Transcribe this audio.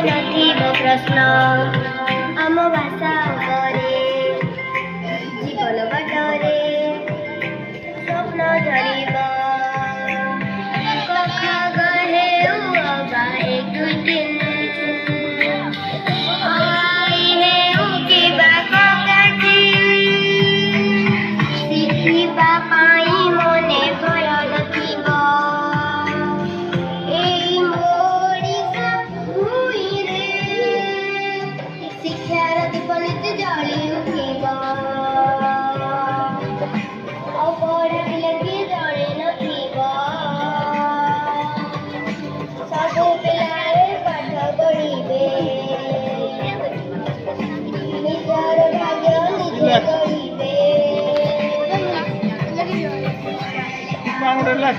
ନଥିବ ପ୍ରଶ୍ନ ଆମ ଭାଷା ଉପରେ ଜୀବନ ବାଟରେ ସ୍ୱପ୍ନ ଧରିବ କଖାଗ ହେଉ ଅବା ଏକ ଦୁଇ ତିନି ଆଇ ହେଉ କିବା କକାଟି ଶିଖିବା ପାଇଁ ମନେ ଭୟ ନଥିବ ଏଇ ଓଡ଼ିଶା ଭୂଇଁରେ ଶିକ୍ଷାର ଦୀପ ନିତ୍ୟ ଜଳି ଉଠିବ ଅପଢ଼ା ପିଲା କିଏ ଜଣେ ନଥିବ ସବୁ ପିଲାଏ ପାଠ ପଢ଼ିବେ ନିଜର ଭାଗ୍ୟ ନିଜେ ଗଢ଼ିବେ Vamos a relax.